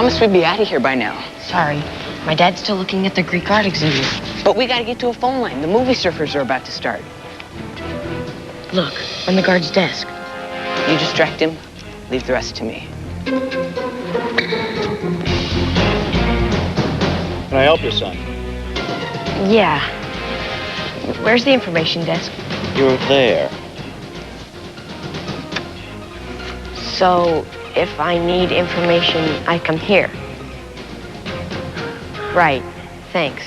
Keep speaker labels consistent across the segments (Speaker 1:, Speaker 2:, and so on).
Speaker 1: promised we'd be out of here by now.
Speaker 2: Sorry. My dad's still looking at the Greek art exhibit.
Speaker 1: But we gotta get to a phone line. The movie surfers are about to start.
Speaker 2: Look, on the guard's desk.
Speaker 1: You distract him, leave the rest to me.
Speaker 3: Can I help you, son?
Speaker 2: Yeah. Where's the information desk?
Speaker 3: You're there.
Speaker 2: So, if I need information, I come here. Right. Thanks.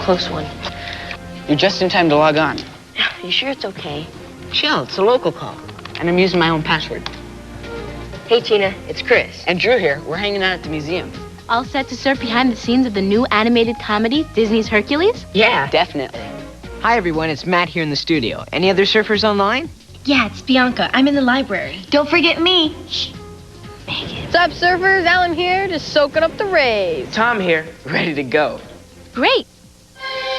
Speaker 2: Close one.
Speaker 1: You're just in time to log on.
Speaker 2: You sure it's okay?
Speaker 1: Chill, it's a local call. And I'm using my own password.
Speaker 2: Hey, Tina, it's Chris.
Speaker 1: And Drew here. We're hanging out at the museum.
Speaker 4: All set to surf behind the scenes of the new animated comedy, Disney's Hercules?
Speaker 2: Yeah.
Speaker 1: Definitely.
Speaker 5: Hi, everyone. It's Matt here in the studio. Any other surfers online?
Speaker 6: Yeah, it's Bianca. I'm in the library. Don't forget me. Shh.
Speaker 7: What's up, surfers? Alan here, just soaking up the rays.
Speaker 1: Tom here, ready to go.
Speaker 4: Great!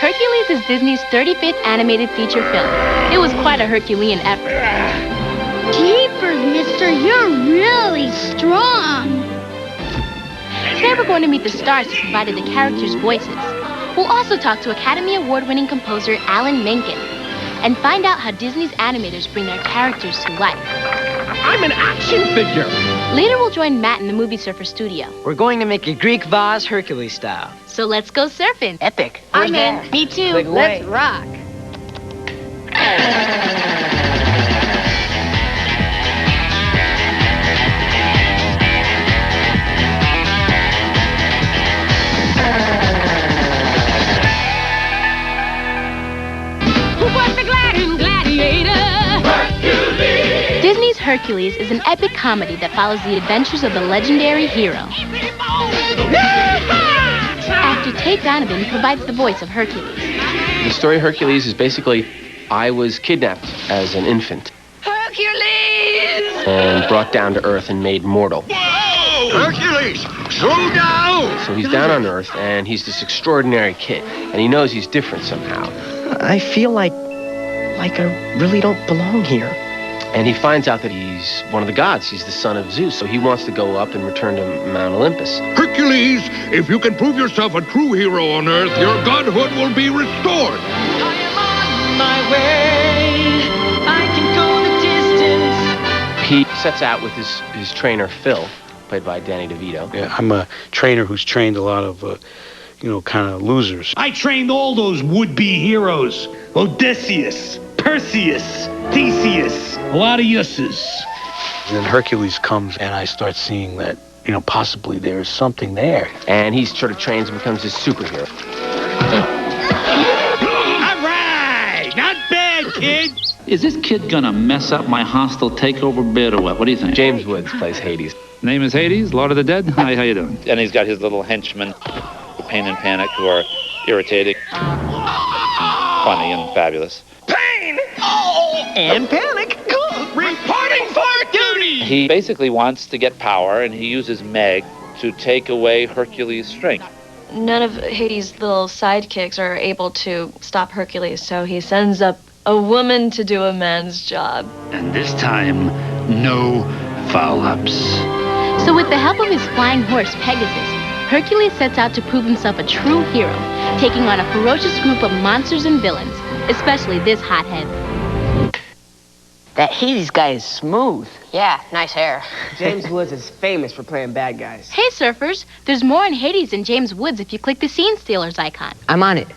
Speaker 4: Hercules is Disney's 35th animated feature film. It was quite a Herculean effort.
Speaker 6: Jeepers, mister, you're really strong.
Speaker 4: Today we're going to meet the stars who provided the characters' voices. We'll also talk to Academy Award-winning composer Alan Menken and find out how Disney's animators bring their characters to life.
Speaker 8: I'm an action figure.
Speaker 4: Later we'll join Matt in the Movie Surfer studio.
Speaker 5: We're going to make a Greek vase Hercules style.
Speaker 4: So let's go surfing.
Speaker 1: Epic.
Speaker 6: I'm in. Me too.
Speaker 7: Let's rock.
Speaker 4: Disney's Hercules is an epic comedy that follows the adventures of the legendary hero. Actor Tate Donovan provides the voice of Hercules.
Speaker 9: The story of Hercules is basically, I was kidnapped as an infant.
Speaker 7: Hercules!
Speaker 9: And brought down to Earth and made mortal.
Speaker 8: Whoa! Hercules, slow down!
Speaker 9: So he's down on Earth, and he's this extraordinary kid, and he knows he's different somehow.
Speaker 5: I feel like I really don't belong here.
Speaker 9: And he finds out that he's one of the gods. He's the son of Zeus, so he wants to go up and return to Mount Olympus.
Speaker 8: Hercules, if you can prove yourself a true hero on Earth, your godhood will be restored.
Speaker 10: I am on my way. I can go the distance.
Speaker 9: He sets out with his trainer, Phil, played by Danny DeVito.
Speaker 3: Yeah, I'm a trainer who's trained a lot of, kind of losers.
Speaker 11: I trained all those would-be heroes. Odysseus, Perseus, Theseus, a lot of yusses.
Speaker 3: And then Hercules comes, and I start seeing that, possibly there is something there.
Speaker 9: And he sort of trains and becomes his superhero.
Speaker 11: All right! Not bad, kid!
Speaker 12: Is this kid gonna mess up my hostile takeover bid or what? What do you think?
Speaker 9: James Woods plays Hades.
Speaker 12: Name is Hades, Lord of the Dead. Hi, how you doing? And he's got his little henchmen, Pain and Panic, who are irritating, funny, and fabulous.
Speaker 8: Pain! Oh!
Speaker 5: And Panic.
Speaker 8: Reporting for duty!
Speaker 12: He basically wants to get power, and he uses Meg to take away Hercules' strength.
Speaker 13: None of Hades' little sidekicks are able to stop Hercules, so he sends up a woman to do a man's job.
Speaker 11: And this time, no foul-ups.
Speaker 4: So with the help of his flying horse, Pegasus, Hercules sets out to prove himself a true hero, taking on a ferocious group of monsters and villains, especially this hothead.
Speaker 1: That Hades guy is smooth.
Speaker 2: Yeah, nice hair.
Speaker 1: James Woods is famous for playing bad guys.
Speaker 4: Hey surfers, there's more in Hades than James Woods if you click the Scene Stealers icon.
Speaker 1: I'm on it.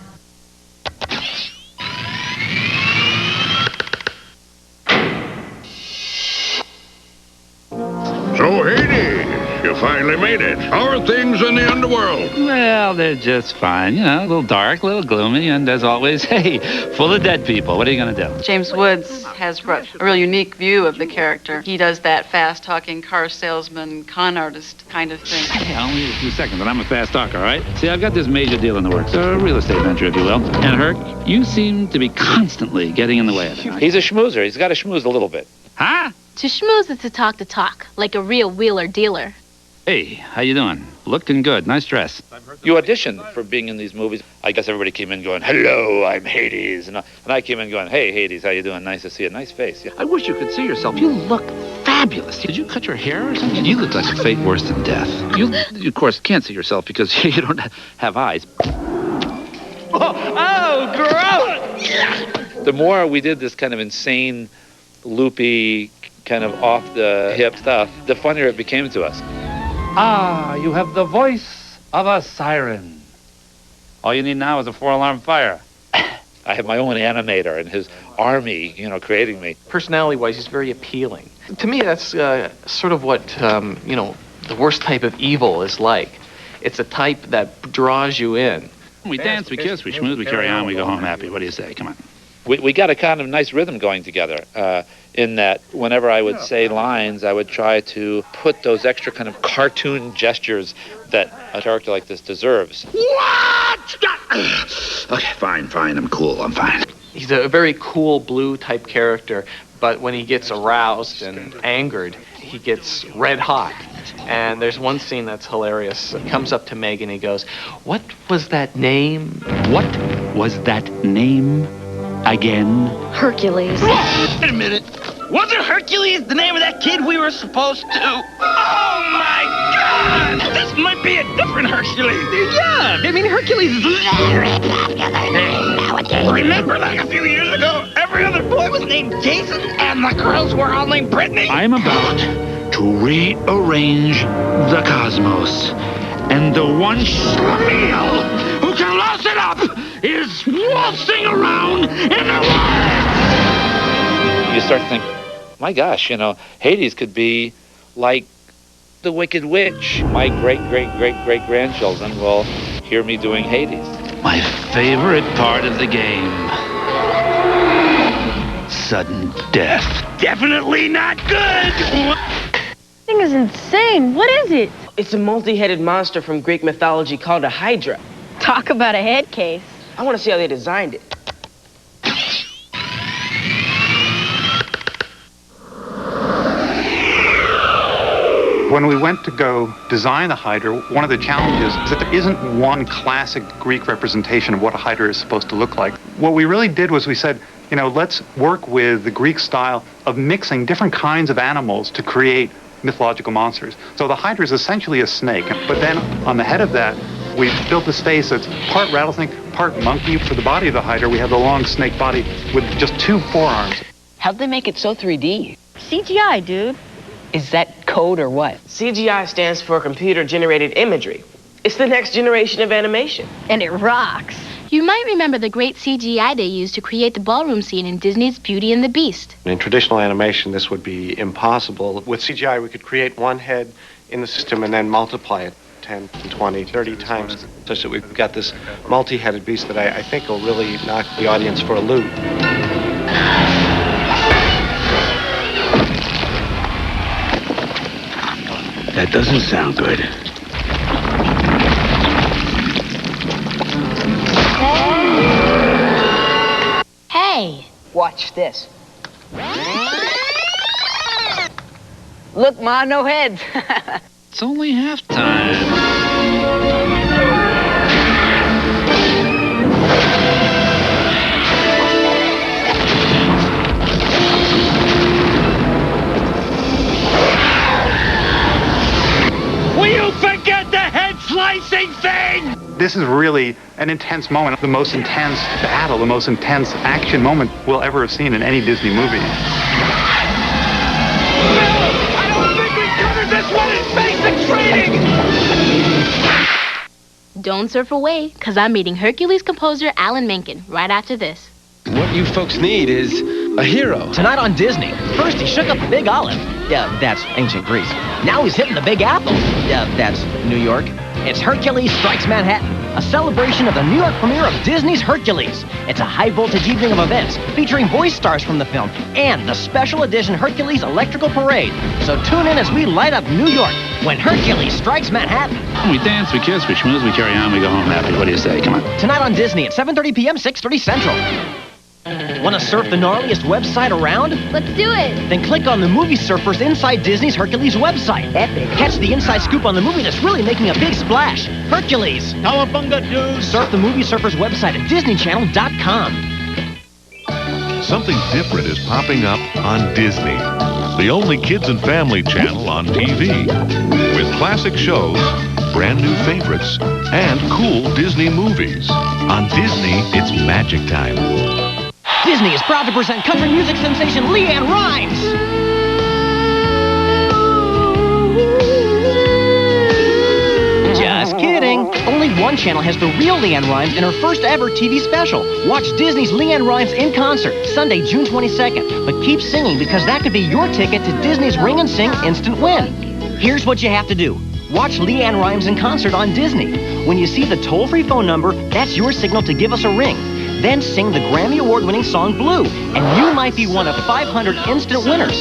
Speaker 8: So, Hades, you finally made it. How are things in the underworld?
Speaker 12: Well, they're just fine. A little dark, a little gloomy, and as always, hey, full of dead people. What are you gonna do?
Speaker 7: James Woods has brought a real unique view of the character. He does that fast-talking car salesman, con artist kind of thing.
Speaker 12: Hey, only a few seconds, and I'm a fast talker, all right? See, I've got this major deal in the works, a real estate venture, if you will. And Herc, you seem to be constantly getting in the way of it. He's a schmoozer. He's got to schmooze a little bit. Huh?
Speaker 4: To schmooze is to talk, like a real wheeler dealer.
Speaker 12: Hey, how you doing? Looking good. Nice dress. You auditioned for being in these movies. I guess everybody came in going, hello, I'm Hades. And I came in going, hey, Hades, how you doing? Nice to see you. Nice face. Yeah. I wish you could see yourself. You look fabulous. fabulous. Did you cut your hair or something? You look like a fate worse than death. You, of course, can't see yourself because you don't have eyes.
Speaker 10: Oh, gross!
Speaker 12: The more we did this kind of insane, loopy, kind of off-the-hip stuff, the funnier it became to us. Ah, you have the voice of a siren. All you need now is a 4-alarm fire. I have my own animator and his army, creating me.
Speaker 9: Personality-wise, he's very appealing. To me, that's sort of what, the worst type of evil is like. It's a type that draws you in.
Speaker 12: We dance, we kiss, we schmooze, we carry on, we go home happy. What do you say? Come on. We got a kind of nice rhythm going together in that whenever I would say lines, I would try to put those extra kind of cartoon gestures that a character like this deserves. What? Okay, fine, I'm cool, I'm fine.
Speaker 9: He's a very cool blue type character, but when he gets aroused and angered, he gets red hot. And there's one scene that's hilarious. He comes up to Meg and he goes, "What was that name?"
Speaker 12: What was that name again?
Speaker 13: Hercules.
Speaker 10: Wait a minute. Wasn't Hercules the name of that kid we were supposed to? Oh my God! This might be a different Hercules. Yeah, I mean Hercules is very popular name nowadays. Remember, like a few years ago, every other boy was named Jason, and the girls were all named Brittany.
Speaker 12: I'm about to rearrange the cosmos, and the one schlemiel who can louse it up is waltzing around in the world. You start to think, my gosh, Hades could be like the Wicked Witch. My great-great-great-great-grandchildren will hear me doing Hades. My favorite part of the game. Sudden death.
Speaker 10: Definitely not good.
Speaker 6: This thing is insane. What is it?
Speaker 5: It's a multi-headed monster from Greek mythology called a Hydra.
Speaker 6: Talk about a head case.
Speaker 5: I want to see how they designed it.
Speaker 14: When we went to go design the Hydra, one of the challenges is that there isn't one classic Greek representation of what a Hydra is supposed to look like. What we really did was we said, let's work with the Greek style of mixing different kinds of animals to create mythological monsters. So the Hydra is essentially a snake, but then on the head of that, we built this face that's part rattlesnake, part monkey. For the body of the Hydra, we have the long snake body with just 2 forearms.
Speaker 5: How'd they make it so 3D?
Speaker 6: CGI, dude.
Speaker 5: Is that code or what? CGI stands for computer-generated imagery. It's the next generation of animation.
Speaker 6: And it rocks.
Speaker 4: You might remember the great CGI they used to create the ballroom scene in Disney's Beauty and the Beast.
Speaker 15: In traditional animation, this would be impossible. With CGI, we could create one head in the system and then multiply it 10, 20, 30 times, such that we've got this multi-headed beast that I think will really knock the audience for a loop.
Speaker 3: That doesn't sound good.
Speaker 4: Hey!
Speaker 5: Watch this. Look, Ma, no heads.
Speaker 12: It's only halftime.
Speaker 10: Will you forget the head slicing thing?
Speaker 14: This is really an intense moment, the most intense battle, the most intense action moment we'll ever have seen in any Disney movie.
Speaker 10: I don't think we covered this one in basic training!
Speaker 4: Don't surf away, because I'm meeting Hercules composer Alan Menken right after this.
Speaker 9: What you folks need is a hero.
Speaker 16: Tonight on Disney. First, he shook up the Big Olive. That's ancient Greece. Now he's hitting the Big Apple. That's New York. It's Hercules Strikes Manhattan, a celebration of the New York premiere of Disney's Hercules. It's a high-voltage evening of events featuring voice stars from the film and the special edition Hercules Electrical Parade. So tune in as we light up New York when Hercules Strikes Manhattan.
Speaker 12: We dance, we kiss, we schmooze, we carry on, we go home happy. What do you say? Come on.
Speaker 16: Tonight on Disney at 7:30 p.m., 6:30 Central. Want to surf the gnarliest website around?
Speaker 4: Let's do it!
Speaker 16: Then click on the movie surfers inside Disney's Hercules website. Epic. Catch the inside scoop on the movie that's really making a big splash. Hercules.
Speaker 10: Cowabunga, dude.
Speaker 16: Surf the movie surfers website at DisneyChannel.com.
Speaker 17: something different is popping up on Disney, the only kids and family channel on TV, with classic shows, brand new favorites, and cool Disney movies. On Disney, it's magic time.
Speaker 16: Disney is proud to present country music sensation LeAnn Rimes. Just kidding. Only one channel has the real LeAnn Rimes in her first ever TV special. Watch Disney's LeAnn Rimes in concert, Sunday, June 22nd. But keep singing, because that could be your ticket to Disney's Ring and Sing Instant Win. Here's what you have to do. Watch LeAnn Rimes in concert on Disney. When you see the toll-free phone number, that's your signal to give us a ring. Then sing the Grammy Award-winning song Blue, and you might be one of 500 instant winners.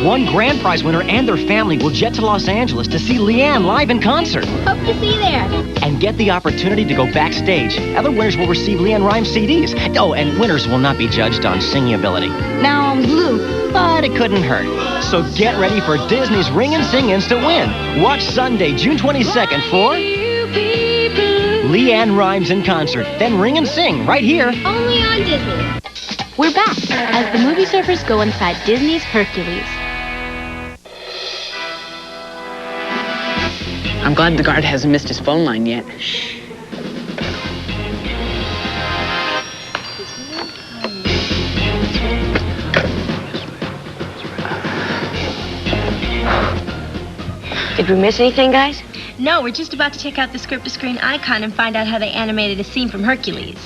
Speaker 16: One grand prize winner and their family will jet to Los Angeles to see LeAnn live in concert.
Speaker 4: Hope to see you there.
Speaker 16: And get the opportunity to go backstage. Other winners will receive LeAnn Rimes CDs. Oh, and winners will not be judged on singing ability.
Speaker 4: Now I'm blue.
Speaker 16: But it couldn't hurt. So get ready for Disney's Ring and Sing Instant Win. Watch Sunday, June 22nd for LeAnn Rimes in concert. Then Ring and Sing right here.
Speaker 4: Only on Disney. We're back as the movie surfers go inside Disney's Hercules.
Speaker 1: I'm glad the guard hasn't missed his phone line yet.
Speaker 2: Did we miss anything, guys?
Speaker 6: No, we're just about to check out the script-to-screen icon and find out how they animated a scene from Hercules.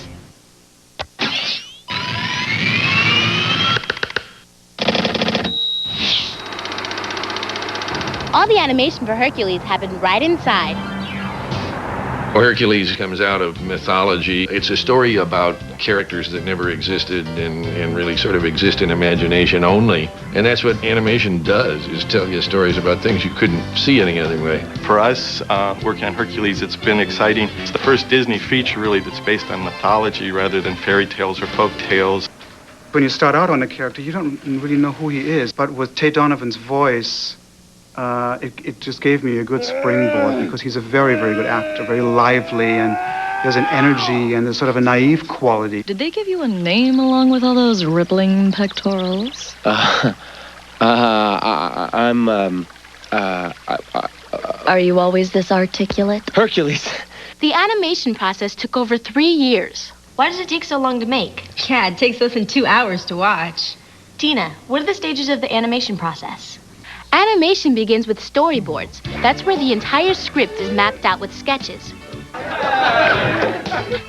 Speaker 4: All the animation for Hercules happened right inside.
Speaker 18: Well, Hercules comes out of mythology. It's a story about characters that never existed and really sort of exist in imagination only. And that's what animation does, is tell you stories about things you couldn't see any other way.
Speaker 19: For us, working on Hercules, it's been exciting. It's the first Disney feature, really, that's based on mythology rather than fairy tales or folk tales.
Speaker 20: When you start out on a character, you don't really know who he is. But with Tate Donovan's voice, it just gave me a good springboard, because he's a very, very good actor, very lively, and there's an energy and there's sort of a naive quality.
Speaker 13: Did they give you a name along with all those rippling pectorals? Are you always this articulate?
Speaker 16: Hercules.
Speaker 4: The animation process took over 3 years.
Speaker 6: Why does it take so long to make? Yeah, it takes less than 2 hours to watch. Tina, what are the stages of the animation process?
Speaker 4: Animation begins with storyboards. That's where the entire script is mapped out with sketches.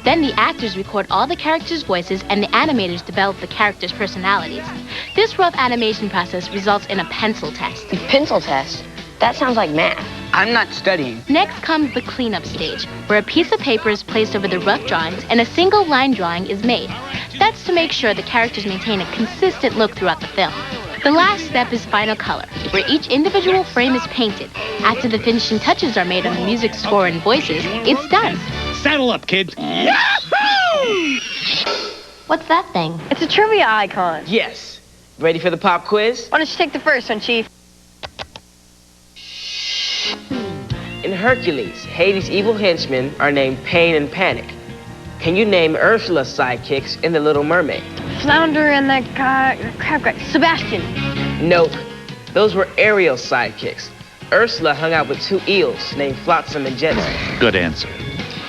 Speaker 4: Then the actors record all the characters' voices and the animators develop the characters' personalities. This rough animation process results in a pencil test.
Speaker 2: Pencil test? That sounds like math.
Speaker 1: I'm not studying.
Speaker 4: Next comes the cleanup stage, where a piece of paper is placed over the rough drawings and a single line drawing is made. That's to make sure the characters maintain a consistent look throughout the film. The last step is final color, where each individual frame is painted. After the finishing touches are made on the music score and voices, it's done.
Speaker 11: Saddle up, kid.
Speaker 6: Yahoo! What's that thing?
Speaker 5: It's a trivia icon. Yes. Ready for the pop quiz?
Speaker 6: Why don't you take the first one, Chief?
Speaker 5: In Hercules, Hades' evil henchmen are named Pain and Panic. Can you name Ursula's sidekicks in The Little Mermaid?
Speaker 6: Flounder and that guy, crab guy, Sebastian.
Speaker 5: Nope. Those were Ariel's sidekicks. Ursula hung out with 2 eels named Flotsam and Jetsam.
Speaker 11: Good answer.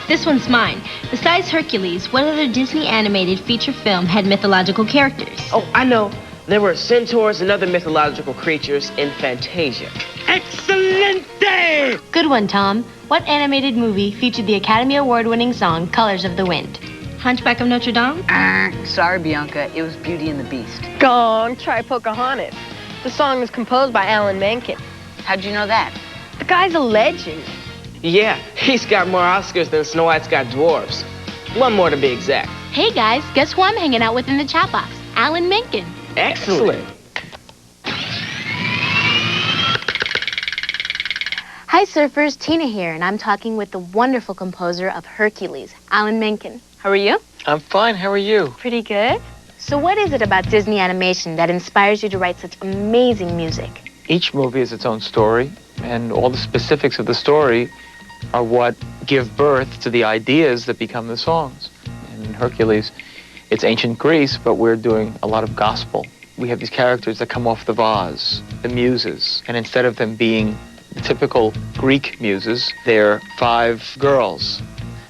Speaker 6: This one's mine. Besides Hercules, what other Disney animated feature film had mythological characters?
Speaker 5: Oh, I know. There were centaurs and other mythological creatures in Fantasia.
Speaker 6: Excelente! Good one, Tom. What animated movie featured the Academy Award-winning song Colors of the Wind? Hunchback of Notre Dame?
Speaker 1: Sorry, Bianca. It was Beauty and the Beast.
Speaker 2: Gone, try Pocahontas. The song was composed by Alan Menken.
Speaker 1: How'd you know that?
Speaker 2: The guy's a legend.
Speaker 5: Yeah, he's got more Oscars than Snow White's got dwarves. 1 more to be exact.
Speaker 4: Hey guys, guess who I'm hanging out with in the chat box? Alan Menken.
Speaker 5: Excellent.
Speaker 4: Hi surfers, Tina here, and I'm talking with the wonderful composer of Hercules, Alan Menken. How are you?
Speaker 9: I'm fine. How are you?
Speaker 4: Pretty good. So what is it about Disney animation that inspires you to write such amazing music?
Speaker 9: Each movie is its own story, and all the specifics of the story are what give birth to the ideas that become the songs. And in Hercules,
Speaker 21: It's ancient Greece, but we're doing a lot of gospel. We have these characters that come off the vase, the muses, and instead of them being the typical Greek muses, they're 5 girls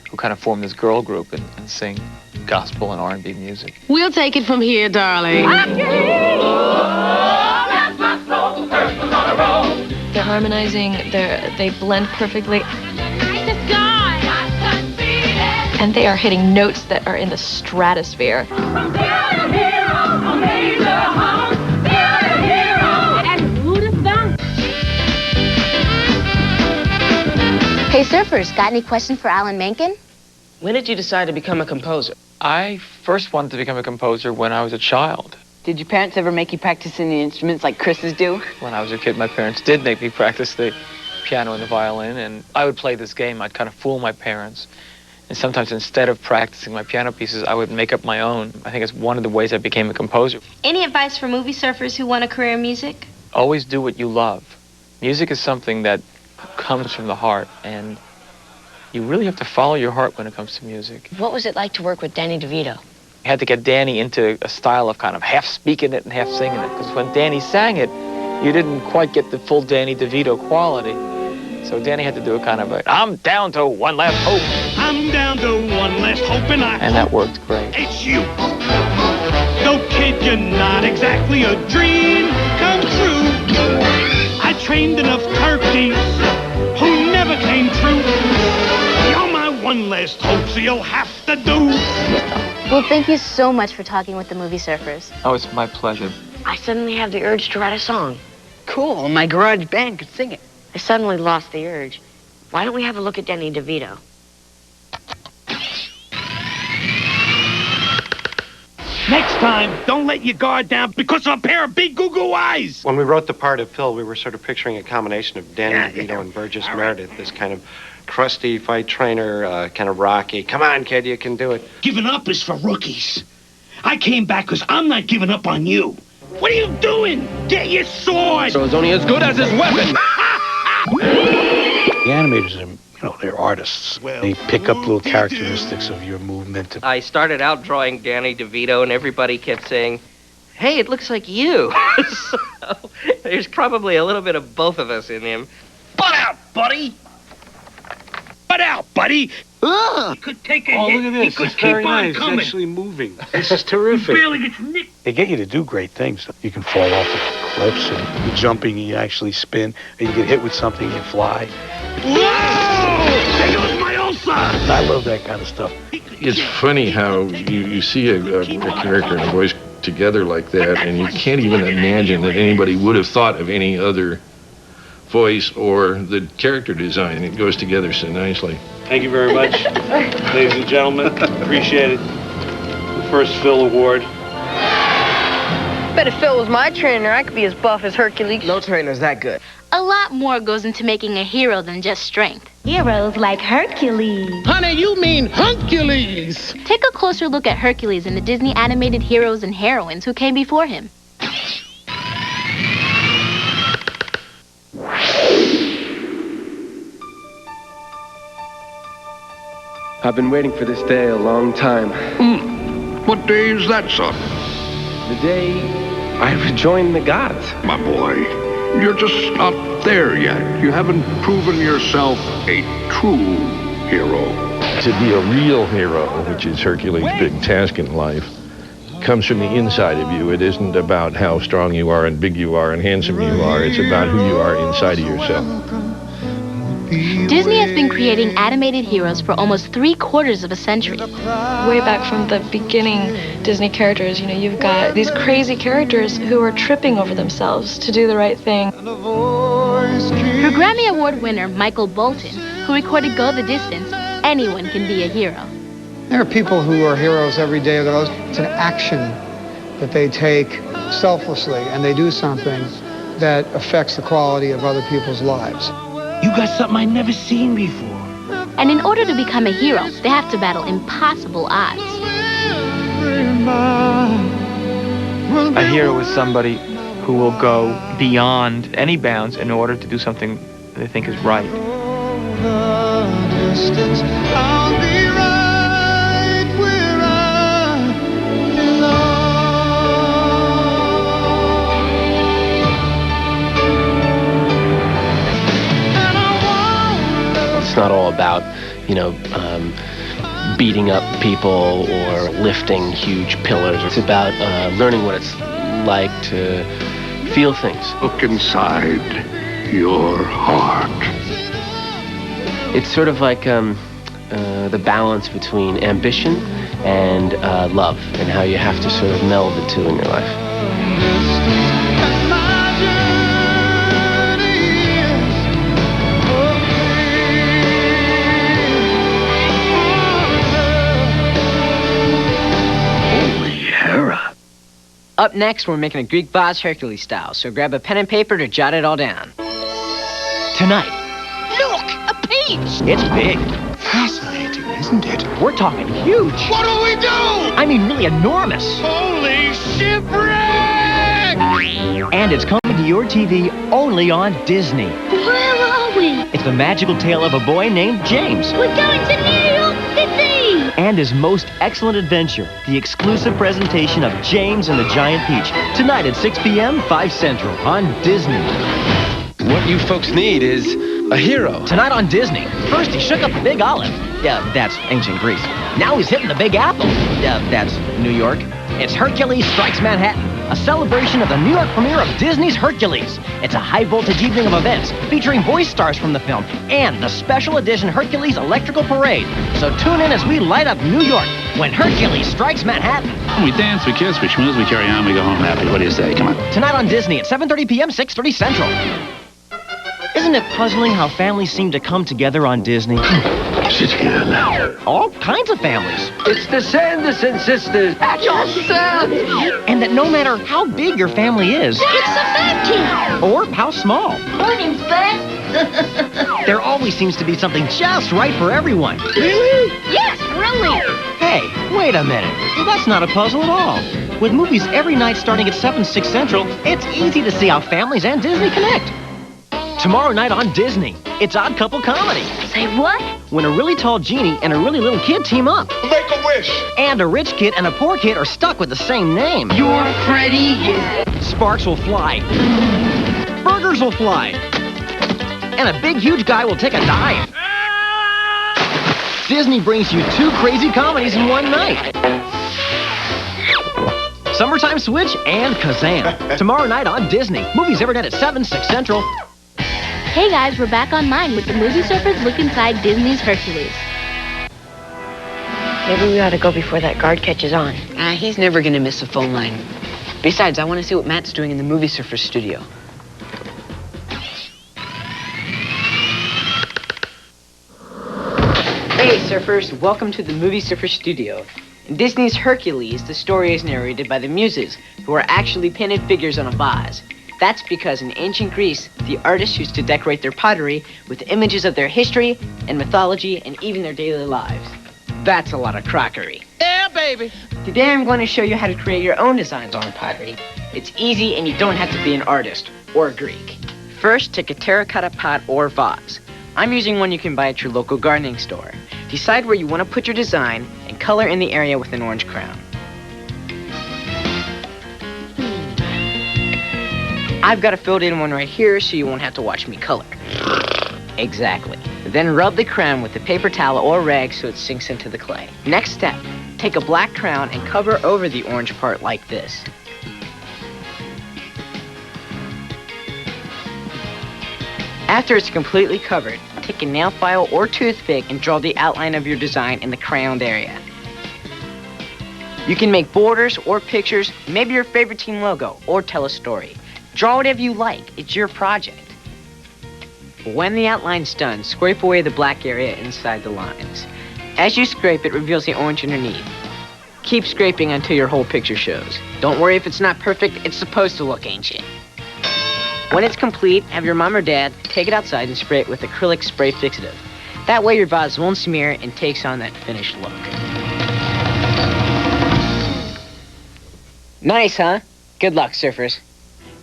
Speaker 21: who kind of form this girl group and sing gospel and R&B music.
Speaker 5: We'll take it from here, darling.
Speaker 13: They're harmonizing, they blend perfectly. And they are hitting notes that are in the stratosphere.
Speaker 4: Hey, surfers, got any questions for Alan Menken?
Speaker 5: When did you decide to become a composer?
Speaker 21: I first wanted to become a composer when I was a child.
Speaker 1: Did your parents ever make you practice any instruments like Chris's do?
Speaker 21: When I was a kid, my parents did make me practice the piano and the violin, and I would play this game. I'd kind of fool my parents. And sometimes instead of practicing my piano pieces, I would make up my own. I think it's one of the ways I became a composer.
Speaker 6: Any advice for movie surfers who want a career in music?
Speaker 21: Always do what you love. Music is something that comes from the heart, and you really have to follow your heart when it comes to music.
Speaker 2: What was it like to work with Danny DeVito?
Speaker 21: I had to get Danny into a style of kind of half speaking it and half singing it, because when Danny sang it, you didn't quite get the full Danny DeVito quality. So Danny had to do a kind of a, I'm down to one last hope.
Speaker 11: I'm down to one last hope,
Speaker 21: And that worked great.
Speaker 11: It's you. No kid, you're not exactly a dream come true. I trained enough turkeys who never came true. You're my one last hope, so you'll have to do.
Speaker 4: Well, thank you so much for talking with the movie surfers.
Speaker 21: Oh, it's my pleasure.
Speaker 2: I suddenly have the urge to write a song.
Speaker 1: Cool, my garage band could sing it.
Speaker 2: I suddenly lost the urge. Why don't we have a look at Danny DeVito?
Speaker 11: Next time, don't let your guard down because of a pair of big goo-goo eyes.
Speaker 15: When we wrote the part of Phil, we were sort of picturing a combination of Danny DeVito and Burgess Meredith, this kind of crusty fight trainer, kind of rocky. Come on, kid, you can do it.
Speaker 11: Giving up is for rookies. I came back because I'm not giving up on you. What are you doing? Get your sword!
Speaker 10: So it's only as good as his weapon.
Speaker 3: The animators are, they're artists. They pick up little characteristics of your movement.
Speaker 5: I started out drawing Danny DeVito, and everybody kept saying, hey, it looks like you. So there's probably a little bit of both of us in him.
Speaker 11: Butt out, buddy! Butt out, buddy! He could take a hit.
Speaker 3: Look at this.
Speaker 11: He could
Speaker 3: It's
Speaker 11: keep
Speaker 3: very
Speaker 11: on
Speaker 3: nice.
Speaker 11: coming.
Speaker 3: It's actually moving. This is terrific.
Speaker 11: He barely gets nicked.
Speaker 3: They get you to do great things. You can fall off the cliffs, and you're jumping, and you actually spin, and you get hit with something, and you fly.
Speaker 11: Whoa! There goes my ulcer!
Speaker 3: I love that kind of stuff.
Speaker 18: It's funny how you see a character and a voice together like that, and you can't even imagine that anybody would have thought of any other voice or the character design. It goes together so nicely.
Speaker 11: Thank you very much, ladies and gentlemen. Appreciate it. The first Phil Award.
Speaker 2: Bet if Phil was my trainer, I could be as buff as Hercules.
Speaker 5: No trainer's that good.
Speaker 4: A lot more goes into making a hero than just strength.
Speaker 6: Heroes like Hercules.
Speaker 10: Honey, you mean Hercules.
Speaker 4: Take a closer look at Hercules and the Disney animated heroes and heroines who came before him.
Speaker 22: I've been waiting for this day a long time.
Speaker 8: What day is that, son?
Speaker 22: The day I rejoined the gods.
Speaker 8: My boy, you're just not there yet. You haven't proven yourself a true hero.
Speaker 18: To be a real hero, which is Hercules' big task in life, comes from the inside of you. It isn't about how strong you are and big you are and handsome you are. It's about who you are inside of yourself.
Speaker 4: Disney has been creating animated heroes for almost 3/4 of a century.
Speaker 13: Way back from the beginning Disney characters, you've got these crazy characters who are tripping over themselves to do the right thing.
Speaker 4: For Grammy Award winner Michael Bolton, who recorded Go the Distance, anyone can be a hero.
Speaker 23: There are people who are heroes every day of their lives. It's an action that they take selflessly, and they do something that affects the quality of other people's lives.
Speaker 11: You got something I've never seen before.
Speaker 4: And in order to become a hero, they have to battle impossible odds.
Speaker 21: A hero is somebody who will go beyond any bounds in order to do something they think is right.
Speaker 7: about, beating up people or lifting huge pillars. It's about learning what it's like to feel things.
Speaker 8: Look inside your heart.
Speaker 7: It's sort of like the balance between ambition and love, and how you have to sort of meld the two in your life.
Speaker 5: Up next, we're making a Greek vase Hercules style, so grab a pen and paper to jot it all down.
Speaker 16: Tonight,
Speaker 10: Look, a peach!
Speaker 16: it's big.
Speaker 10: Fascinating, isn't it?
Speaker 16: We're talking huge.
Speaker 10: What do we do?
Speaker 16: I mean, really enormous.
Speaker 10: Holy shipwreck!
Speaker 16: And it's coming to your TV only on Disney.
Speaker 4: Where are we?
Speaker 16: It's the magical tale of a boy named James
Speaker 4: We're going to New York City!
Speaker 16: and his most excellent adventure, the exclusive presentation of James and the Giant Peach, tonight at 6 p.m., 5 Central on Disney.
Speaker 22: What you folks need is a hero.
Speaker 16: Tonight on Disney. First, he shook up the Big Olive. Yeah, that's ancient Greece. Now he's hitting the Big Apple. Yeah, that's New York. It's Hercules Strikes Manhattan, a celebration of the New York premiere of Disney's Hercules. It's a high-voltage evening of events featuring voice stars from the film and the special edition Hercules Electrical Parade. So tune in as we light up New York when Hercules Strikes Manhattan.
Speaker 12: We dance, we kiss, we schmooze, we carry on, we go home happy. What do you say? Come on.
Speaker 16: Tonight on Disney at 7:30 p.m., 6:30 Central. Isn't it puzzling how families seem to come together on Disney?
Speaker 8: Sit here now.
Speaker 16: All kinds of families.
Speaker 22: It's the Sanderson sisters.
Speaker 10: That's your son!
Speaker 16: And that no matter how big your family is,
Speaker 4: It's a fat kid!
Speaker 16: or how small,
Speaker 4: My name's Fat.
Speaker 16: there always seems to be something just right for everyone.
Speaker 4: Really? Yes, really.
Speaker 16: Hey, wait a minute. That's not a puzzle at all. With movies every night starting at 7, 6 Central, it's easy to see how families and Disney connect. Tomorrow night on Disney, it's Odd Couple Comedy.
Speaker 4: Say what?
Speaker 16: When a really tall genie and a really little kid team up.
Speaker 10: Make a wish!
Speaker 16: And a rich kid and a poor kid are stuck with the same name.
Speaker 10: You're Freddy.
Speaker 16: Sparks will fly. Burgers will fly. And a big, huge guy will take a dive. Disney brings you 2 crazy comedies in one night. Summertime Switch and Kazam. Tomorrow night on Disney. Movies every night at 7, 6 Central.
Speaker 4: Hey guys, we're back online with the Movie Surfers look inside Disney's Hercules.
Speaker 2: Maybe we ought to go before that guard catches on.
Speaker 1: He's never going to miss a phone line. Besides, I want to see what Matt's doing in the Movie Surfers studio.
Speaker 5: Hey, surfers, welcome to the Movie Surfers studio. In Disney's Hercules, the story is narrated by the Muses, who are actually painted figures on a vase. That's because in ancient Greece, the artists used to decorate their pottery with images of their history and mythology and even their daily lives. That's a lot of crockery.
Speaker 10: Yeah, baby.
Speaker 5: Today I'm going to show you how to create your own designs on pottery. It's easy and you don't have to be an artist or a Greek. First, take a terracotta pot or vase. I'm using one you can buy at your local gardening store. Decide where you want to put your design and color in the area with an orange crown. I've got a filled-in one right here so you won't have to watch me color. Exactly. Then rub the crown with a paper towel or rag so it sinks into the clay. Next step, take a black crown and cover over the orange part like this. After it's completely covered, take a nail file or toothpick and draw the outline of your design in the crowned area. You can make borders or pictures, maybe your favorite team logo, or tell a story. Draw whatever you like, it's your project. When the outline's done, scrape away the black area inside the lines. As you scrape, it reveals the orange underneath. Keep scraping until your whole picture shows. Don't worry if it's not perfect, it's supposed to look ancient. When it's complete, have your mom or dad take it outside and spray it with acrylic spray fixative. That way your vase won't smear and takes on that finished look. Nice, huh? Good luck, surfers.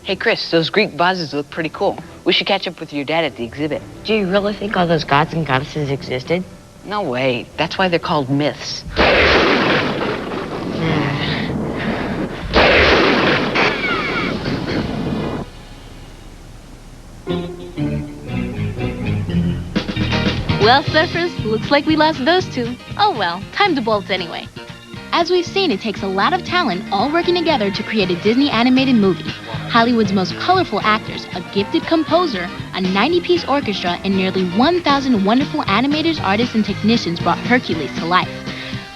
Speaker 1: Hey, Chris, those Greek vases look pretty cool. We should catch up with your dad at the exhibit.
Speaker 2: Do you really think all those gods and goddesses existed?
Speaker 1: No way. That's why they're called myths.
Speaker 4: Well, surfers, looks like we lost those two. Oh well, time to bolt anyway. As we've seen, it takes a lot of talent all working together to create a Disney animated movie. Hollywood's most colorful actors, a gifted composer, a 90-piece orchestra, and nearly 1,000 wonderful animators, artists, and technicians brought Hercules to life.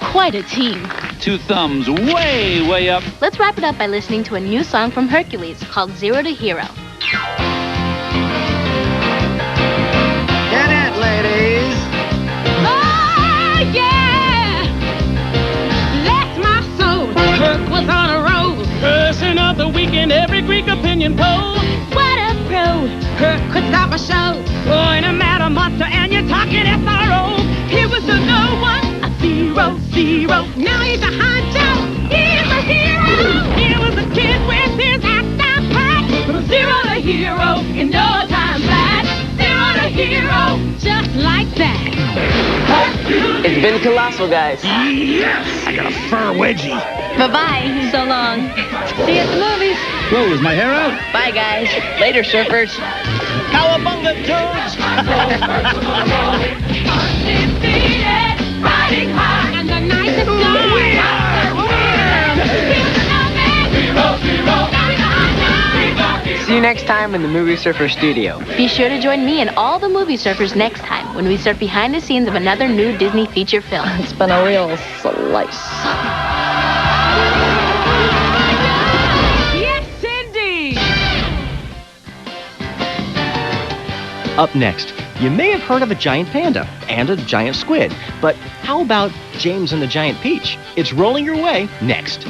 Speaker 4: Quite a team.
Speaker 12: 2 thumbs way, way up.
Speaker 4: Let's wrap it up by listening to a new song from Hercules called 0 to Hero.
Speaker 10: Get it, ladies.
Speaker 14: Oh, yeah! Bless my soul. Herc was on a roll.
Speaker 11: Person of the week in every Greek opinion poll.
Speaker 14: What a pro. Herc could stop a show. Point him at a monster and you're talking SRO. He was a no one, a 0, 0. Now he's a honcho. He's a hero. He was a kid with his act down pat. From 0 to hero in no time flat. 0 to hero, just like that.
Speaker 5: It's been colossal, guys.
Speaker 10: Yes! I got a fur wedgie.
Speaker 4: Bye-bye. So long. See you at the movies.
Speaker 12: Whoa, is my hair out?
Speaker 5: Bye, guys. Later, surfers.
Speaker 10: Cowabunga, dudes!
Speaker 14: Undefeated, riding hard, and the night is long. We are
Speaker 5: See you next time in the Movie Surfer Studio.
Speaker 4: Be sure to join me and all the movie surfers next time when we surf behind the scenes of another new Disney feature film.
Speaker 13: It's been a real slice.
Speaker 14: Yes, indeed.
Speaker 16: Up next, you may have heard of a giant panda and a giant squid, but how about James and the Giant Peach? It's rolling your way next.